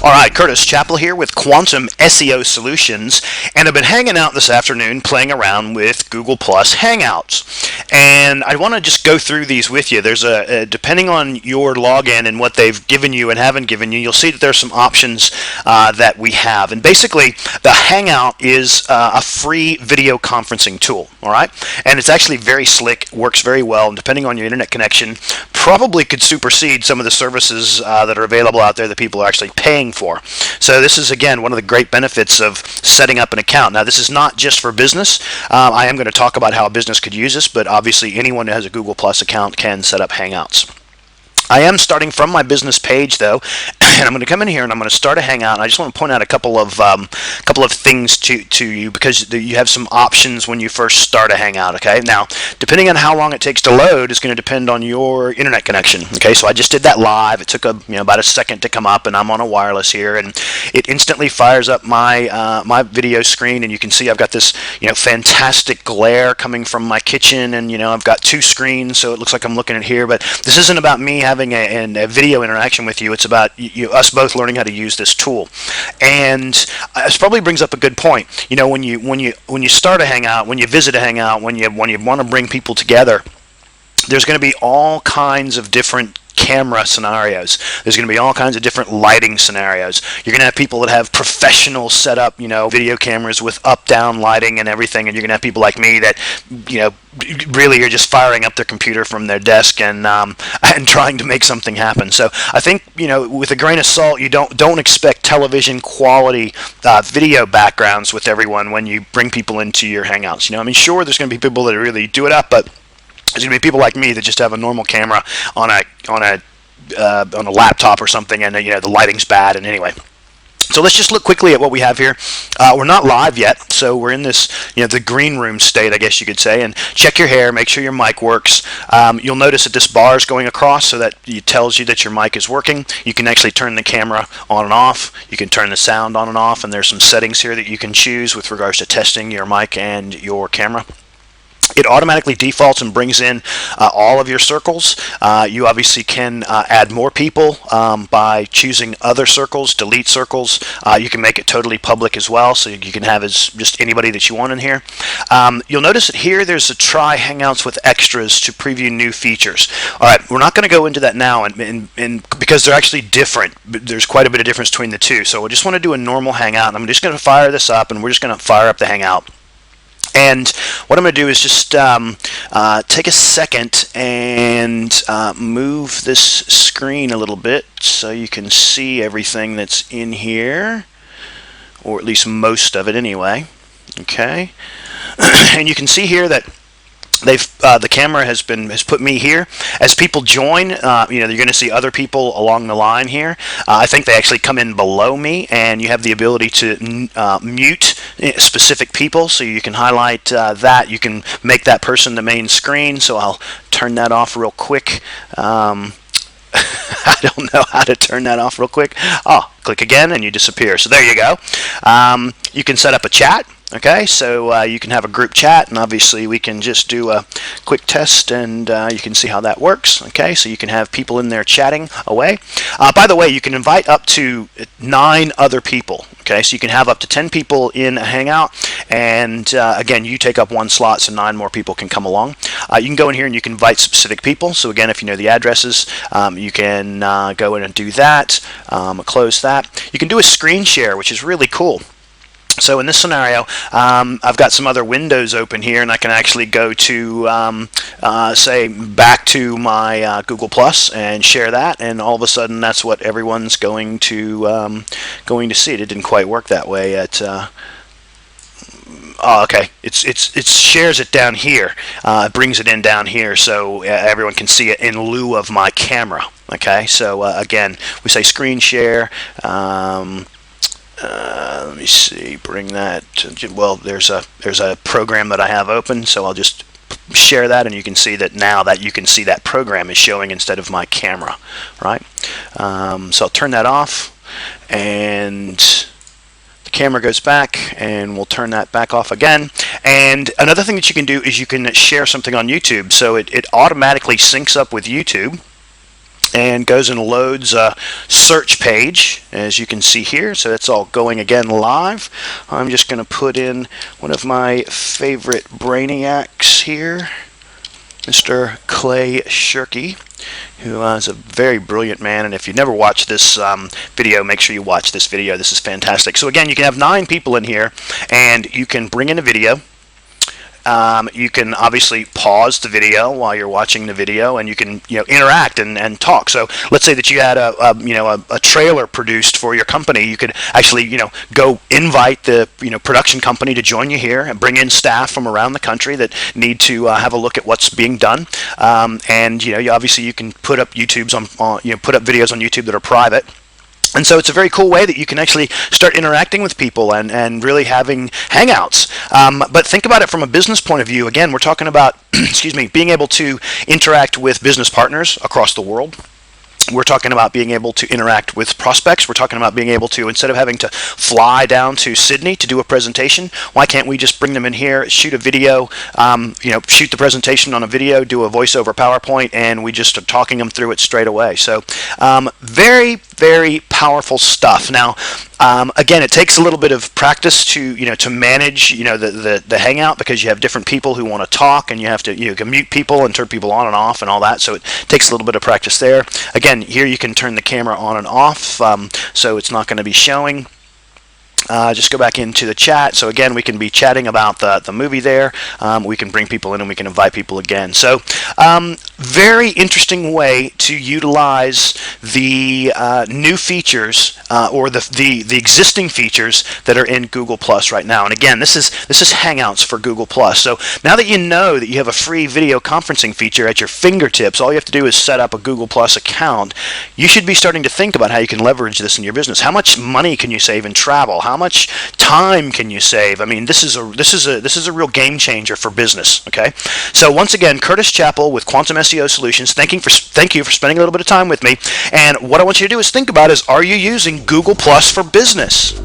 All right, Curtis Chappell here with Quantum SEO Solutions, and I've been hanging out this afternoon playing around with Google Plus Hangouts. And I want to just go through these with you. There's depending on your login and what they've given you and haven't given you, you'll see that there's some options that we have. And basically, the Hangout is a free video conferencing tool, all right? And it's actually very slick, works very well, and depending on your internet connection, probably could supersede some of the services that are available out there that people are actually paying for. So this is, again, one of the great benefits of setting up an account. Now, this is not just for business. I am going to talk about how a business could use this, but obviously anyone who has a Google Plus account can set up Hangouts. I am starting from my business page, though, and I'm going to come in here and I'm going to start a Hangout. And I just want to point out a couple of things to you, because you have some options when you first start a Hangout. Okay, now depending on how long it takes to load is going to depend on your internet connection. Okay, so I just did that live. It took about a second to come up, and I'm on a wireless here, and it instantly fires up my my video screen, and you can see I've got this fantastic glare coming from my kitchen, and I've got two screens, so it looks like I'm looking at here. But this isn't about me having a video interaction with you. It's about us both learning how to use this tool. And this probably brings up a good point. When you start a Hangout, when you visit a Hangout, when you want to bring people together, there's going to be all kinds of different camera scenarios. There's going to be all kinds of different lighting scenarios. You're going to have people that have professional setup, video cameras with up-down lighting and everything, and you're going to have people like me that, really are just firing up their computer from their desk and trying to make something happen. So I think, with a grain of salt, you don't expect television quality video backgrounds with everyone when you bring people into your Hangouts. Sure, there's going to be people that really do it up, but there's going to be people like me that just have a normal camera on a laptop or something, and the lighting's bad. And anyway, so let's just look quickly at what we have here. We're not live yet, so we're in this the green room state, I guess you could say. And check your hair, make sure your mic works. You'll notice that this bar is going across, so that it tells you that your mic is working. You can actually turn the camera on and off. You can turn the sound on and off, and there's some settings here that you can choose with regards to testing your mic and your camera. It automatically defaults and brings in all of your circles. You obviously can add more people by choosing other circles, delete circles. You can make it totally public as well, so you can have just anybody that you want in here. You'll notice that here there's a try Hangouts with extras to preview new features. All right, we're not going to go into that now, and because they're actually different. There's quite a bit of difference between the two. So we just want to do a normal Hangout, and I'm just going to fire this up, and we're just going to fire up the Hangout. And what I'm going to do is just take a second and move this screen a little bit so you can see everything that's in here, or at least most of it anyway. Okay, and you can see here that the camera has put me here. As people join, you're going to see other people along the line here. I think they actually come in below me, and you have the ability to mute specific people, so you can highlight that. You can make that person the main screen, so I'll turn that off real quick. I don't know how to turn that off real quick. Oh, click again and you disappear. So there you go. You can set up a chat. Okay, so you can have a group chat, and obviously we can just do a quick test, and you can see how that works. Okay, so you can have people in there chatting away. By the way, you can invite up to 9 other people. Okay, so you can have up to 10 people in a Hangout, and again, you take up one slot, so 9 more people can come along. You can go in here and you can invite specific people. So again, if you know the addresses, you can go in and do that. Close that. You can do a screen share, which is really cool. So in this scenario, I've got some other windows open here, and I can actually go to, say, back to my Google Plus and share that, and all of a sudden that's what everyone's going to see. It didn't quite work that way at. Oh, okay. It shares it down here. It brings it in down here, so everyone can see it in lieu of my camera. Okay. So again, we say screen share. Let me see, bring that to, well, there's a program that I have open, so I'll just share that, and you can see that now that you can see that program is showing instead of my camera, right? So I'll turn that off, and the camera goes back, and we'll turn that back off again. And another thing that you can do is you can share something on YouTube, so it automatically syncs up with YouTube. and goes and loads a search page, as you can see here. So that's all going again live. I'm just going to put in one of my favorite brainiacs here, Mr. Clay Shirky, who is a very brilliant man. And if you've never watched this video, make sure you watch this video. This is fantastic. So again, you can have 9 people in here, and you can bring in a video. You can obviously pause the video while you're watching the video, and you can interact and talk. So let's say that you had a trailer produced for your company. You could actually go invite the production company to join you here and bring in staff from around the country that need to have a look at what's being done. And obviously you can put up YouTube's put up videos on YouTube that are private. And so it's a very cool way that you can actually start interacting with people and really having hangouts. But think about it from a business point of view. Again, we're talking about being able to interact with business partners across the world. We're talking about being able to interact with prospects. We're talking about being able to, instead of having to fly down to Sydney to do a presentation, why can't we just bring them in here, shoot a video, shoot the presentation on a video, do a voiceover PowerPoint, and we just are talking them through it straight away. So very, very powerful stuff. Now, again, it takes a little bit of practice to manage the hangout, because you have different people who want to talk, and you can mute people and turn people on and off and all that. So it takes a little bit of practice there. Again, here you can turn the camera on and off, so it's not going to be showing. Just go back into the chat. So again, we can be chatting about the movie there. We can bring people in and we can invite people again. So very interesting way to utilize the new features or the existing features that are in Google Plus right now. And again, this is Hangouts for Google Plus. So now that you know that you have a free video conferencing feature at your fingertips, all you have to do is set up a Google Plus account. You should be starting to think about how you can leverage this in your business. How much money can you save in travel? How much time can you save? I mean, this is a real game changer for business. Okay, so once again, Curtis Chappell with Quantum SEO Solutions. Thank you for spending a little bit of time with me. And what I want you to do is think about is, are you using Google Plus for business?